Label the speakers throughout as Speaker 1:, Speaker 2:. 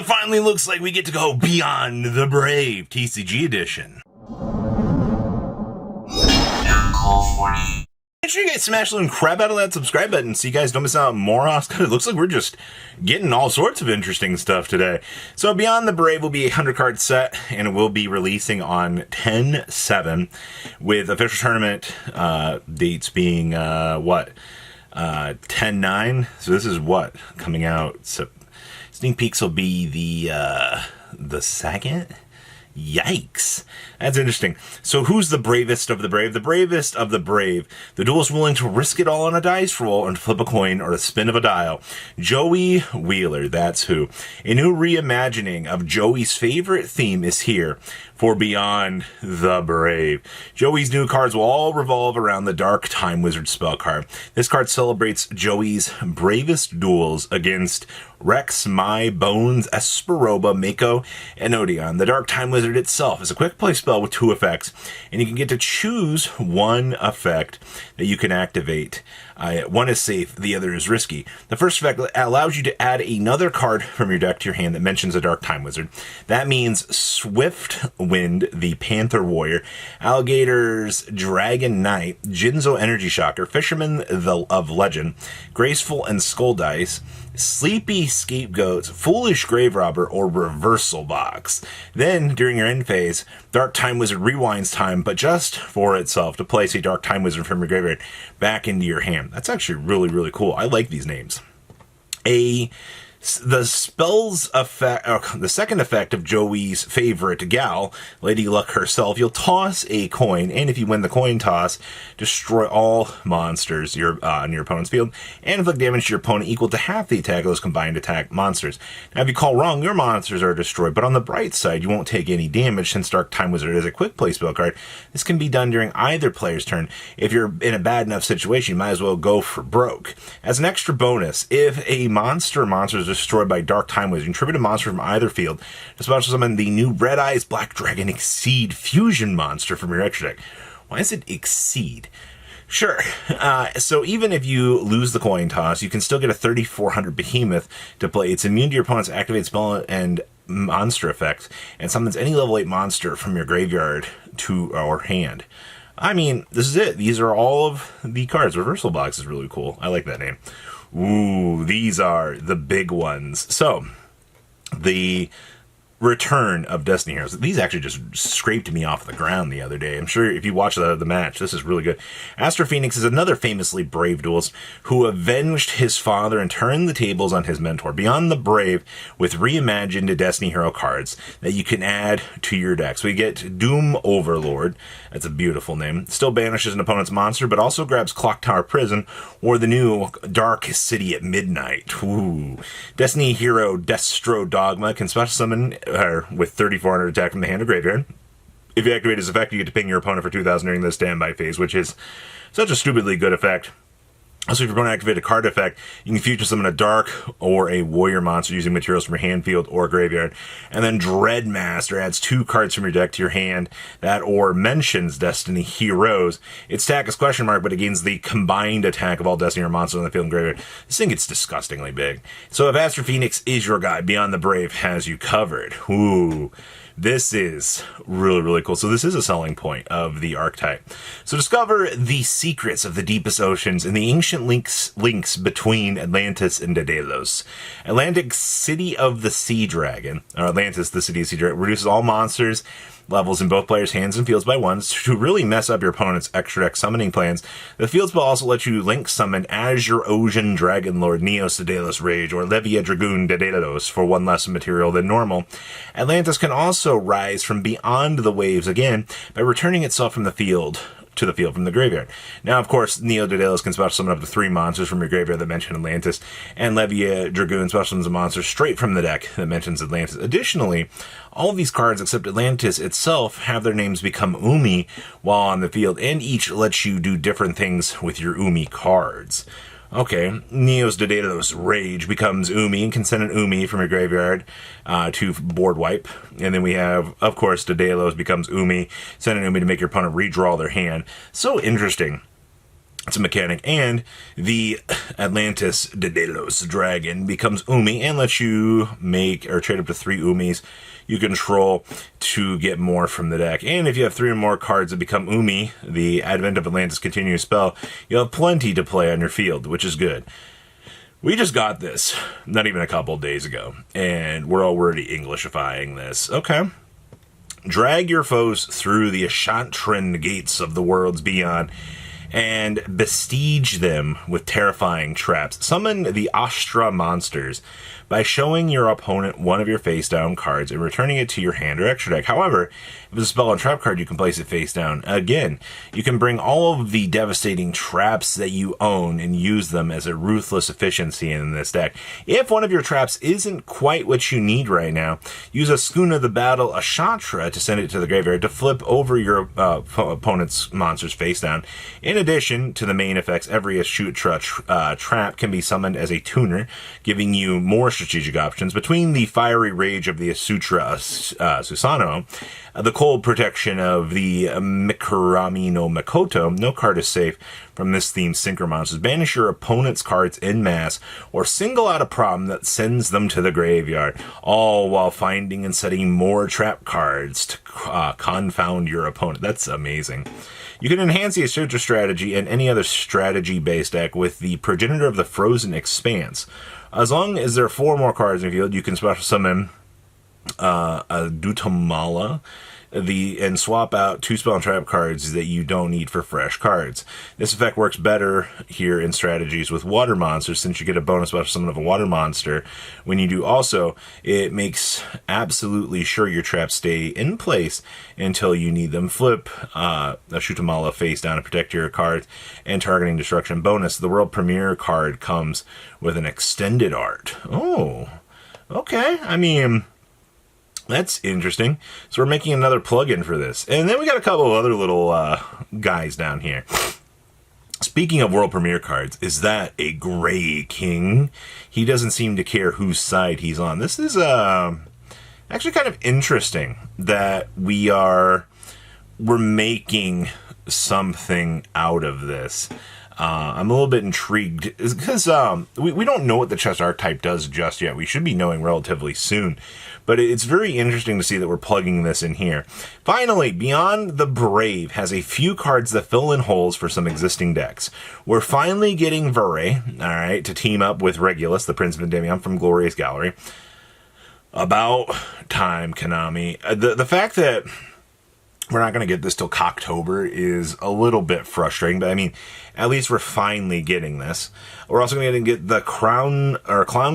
Speaker 1: it finally looks like we get to go beyond the brave TCG edition. Make sure you guys smash the little crap out of that subscribe button so you guys don't miss out on more awesome. It looks like we're just getting all sorts of interesting stuff today. So Beyond the Brave will be a 100-card set, and it will be releasing on 10/7, with official tournament dates being, 10/9? So this is what? Coming out. So sneak peeks will be the second? Yikes. That's interesting. So who's the bravest of the brave? The bravest of the brave. The duelist willing to risk it all on a dice roll and flip a coin or the spin of a dial. Joey Wheeler, that's who. A new reimagining of Joey's favorite theme is here for Beyond the Brave. Joey's new cards will all revolve around the Dark Time Wizard spell card. This card celebrates Joey's bravest duels against Rex, My Bones, Esperoba, Mako, and Odeon. The Dark Time Wizard itself is a quick play spell with 2 effects, and you can get to choose one effect that you can activate. One is safe, the other is risky. The first effect allows you to add another card from your deck to your hand that mentions a Dark Time Wizard. That means Swift Wind, the Panther Warrior, Alligator's Dragon Knight, Jinzo Energy Shocker, Fisherman of Legend, Graceful and Skull Dice, Sleepy Scapegoats, Foolish Grave Robber, or Reversal Box. Then, during your end phase, Dark Time Wizard rewinds time, but just for itself, to place a Dark Time Wizard from your graveyard back into your hand. That's actually really, really cool. I like these names. The spell's effect, the second effect of Joey's favorite gal, Lady Luck herself, you'll toss a coin, and if you win the coin toss, destroy all monsters on your opponent's field, and inflict damage to your opponent equal to half the attack of those combined attack monsters. Now, if you call wrong, your monsters are destroyed, but on the bright side, you won't take any damage since Dark Time Wizard is a quick play spell card. This can be done during either player's turn. If you're in a bad enough situation, you might as well go for broke. As an extra bonus, if a monster is destroyed by Dark Time Wizard, you can tribute a monster from either field to special summon the new Red Eyes Black Dragon Exceed Fusion monster from your extra deck. Why is it Exceed? Sure. So even if you lose the coin toss, you can still get a 3,400 Behemoth to play. It's immune to your opponent's activate spell and monster effects, and summons any level 8 monster from your graveyard to our hand. I mean, this is it. These are all of the cards. Reversal Box is really cool. I like that name. Ooh, these are the big ones. So, the return of Destiny Heroes. These actually just scraped me off the ground the other day. I'm sure if you watch the match, this is really good. Astra Phoenix is another famously brave duelist who avenged his father and turned the tables on his mentor. Beyond the Brave, with reimagined Destiny Hero cards that you can add to your deck. So we get Doom Overlord. That's a beautiful name. Still banishes an opponent's monster, but also grabs Clock Tower Prison or the new Dark City at Midnight. Ooh. Destiny Hero Destro Dogma can special summon with 3,400 attack from the hand or graveyard. If you activate his effect, you get to ping your opponent for 2,000 during the standby phase, which is such a stupidly good effect. Also, if you're going to activate a card effect, you can future summon a Dark or a Warrior monster using materials from your hand, field, or graveyard. And then Dreadmaster adds 2 cards from your deck to your hand that or mentions Destiny Heroes. Its attack is question mark, but it gains the combined attack of all Destiny Hero monsters on the field and graveyard. This thing gets disgustingly big. So if Astra Phoenix is your guy, Beyond the Brave has you covered. Ooh. This is really, really cool. So this is a selling point of the archetype. So discover the secrets of the deepest oceans and the ancient links between Atlantis and Daedalus. Atlantic City of the Sea Dragon, or Atlantis, the City of the Sea Dragon, reduces all monsters levels in both players' hands and fields by 1 to really mess up your opponent's extra deck summoning plans. The field spell also lets you link summon Azure Ocean Dragon Lord Neos Daedalus Rage or Levia Dragoon Daedalus for 1 less material than normal. Atlantis can also rise from beyond the waves again by returning itself from the field to the field from the graveyard. Now, of course, Neo Daedalus can special summon up to 3 monsters from your graveyard that mention Atlantis, and Levia Dragoon special summons a monster straight from the deck that mentions Atlantis. Additionally, all of these cards except Atlantis itself have their names become Umi while on the field, and each lets you do different things with your Umi cards. Okay, Neos Daedalus Rage becomes Umi and can send an Umi from your graveyard to board wipe. And then we have, of course, Daedalus becomes Umi, send an Umi to make your opponent redraw their hand. So interesting. It's a mechanic, and the Atlantis and Daedalus dragon becomes Umi and lets you make or trade up to 3 Umis you control to get more from the deck. And if you have 3 or more cards that become Umi, the Advent of Atlantis continuous spell, you'll have plenty to play on your field, which is good. We just got this not even a couple days ago, and we're already Englishifying this. Okay. Drag your foes through the Ashtra gates of the worlds beyond and besiege them with terrifying traps. Summon the Ashtra monsters by showing your opponent one of your face-down cards and returning it to your hand or extra deck. However, if it's a spell and trap card, you can place it face down. Again, you can bring all of the devastating traps that you own and use them as a ruthless efficiency in this deck. If one of your traps isn't quite what you need right now, use a Schooner of the Battle Ashtra to send it to the graveyard to flip over your opponent's monsters face down. In addition to the main effects, every Ashtra trap can be summoned as a tuner, giving you more strategic options. Between the fiery rage of the Ashtra Susano, the cold protection of the Mikurami no Makoto, no card is safe from this theme's synchro monsters. Banish your opponent's cards en masse, or single out a problem that sends them to the graveyard, all while finding and setting more trap cards to confound your opponent. That's amazing. You can enhance the Ashtra strategy and any other strategy-based deck with the Progenitor of the Frozen Expanse. As long as there are 4 more cards in the field, you can special summon a Dutamala and swap out 2 spell and trap cards that you don't need for fresh cards. This effect works better here in strategies with water monsters, since you get a bonus special summon of a water monster. When you do also, it makes absolutely sure your traps stay in place until you need them. Flip a Shutamala face down to protect your cards and targeting destruction. Bonus, the world premiere card comes with an extended art. Oh, okay. I mean, that's interesting. So we're making another plugin for this. And then we got a couple of other little guys down here. Speaking of world premiere cards, is that a Gray King? He doesn't seem to care whose side he's on. This is actually kind of interesting that we're making something out of this. I'm a little bit intrigued because we don't know what the chest archetype does just yet. We should be knowing relatively soon. But it's very interesting to see that we're plugging this in here. Finally, Beyond the Brave has a few cards that fill in holes for some existing decks. We're finally getting VERRE, alright, to team up with Regulus, the Prince of Endymion from Glorious Gallery. About time, Konami. The fact that we're not going to get this till Cocktober is a little bit frustrating, but I mean, at least we're finally getting this. We're also going to get the Clown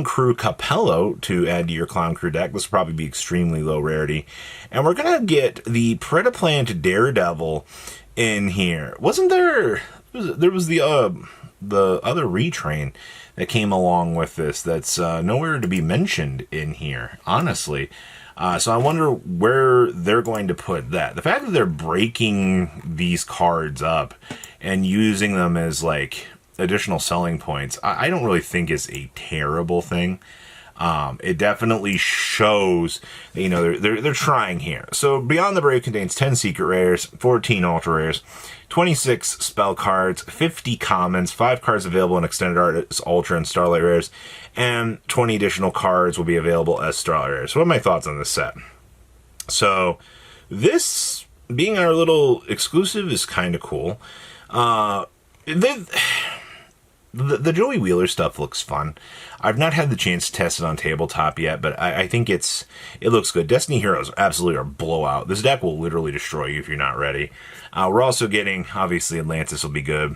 Speaker 1: Crew Capello to add to your Clown Crew deck. This will probably be extremely low rarity. And we're going to get the Predaplant Daredevil in here. Wasn't there... There was the other retrain that came along with this that's nowhere to be mentioned in here, honestly. So I wonder where they're going to put that. The fact that they're breaking these cards up and using them as like additional selling points, I don't really think is a terrible thing. It definitely shows that, you know, they're trying here. So Beyond the Brave contains 10 secret rares, 14 ultra rares, 26 spell cards, 50 commons, 5 cards available in extended art as ultra and starlight rares, and 20 additional cards will be available as starlight rares. So what are my thoughts on this set? So this being our little exclusive is kind of cool. The Joey Wheeler stuff looks fun. I've not had the chance to test it on tabletop yet, but I think it looks good. Destiny Heroes absolutely are blowout. This deck will literally destroy you if you're not ready. We're also getting, obviously, Atlantis will be good.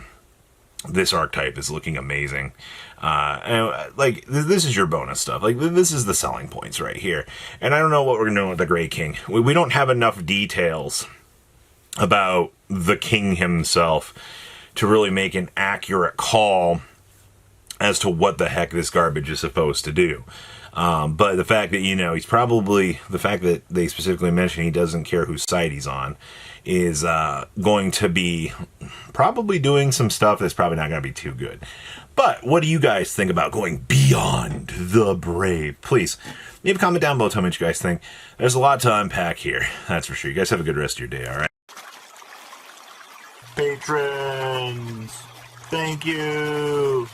Speaker 1: This archetype is looking amazing. And, like, this is your bonus stuff. Like, this is the selling points right here. And I don't know what we're going to do with the Gray King. We don't have enough details about the king himself to really make an accurate call as to what the heck this garbage is supposed to do. But the fact that, you know, he's probably, the fact that they specifically mention he doesn't care whose side he's on is going to be probably doing some stuff that's probably not going to be too good. But what do you guys think about going Beyond the Brave? Please leave a comment down below. Tell me what you guys think. There's a lot to unpack here. That's for sure. You guys have a good rest of your day, all right? Patrons! Thank you.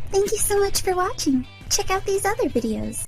Speaker 2: Thank you so much for watching. Check out these other videos.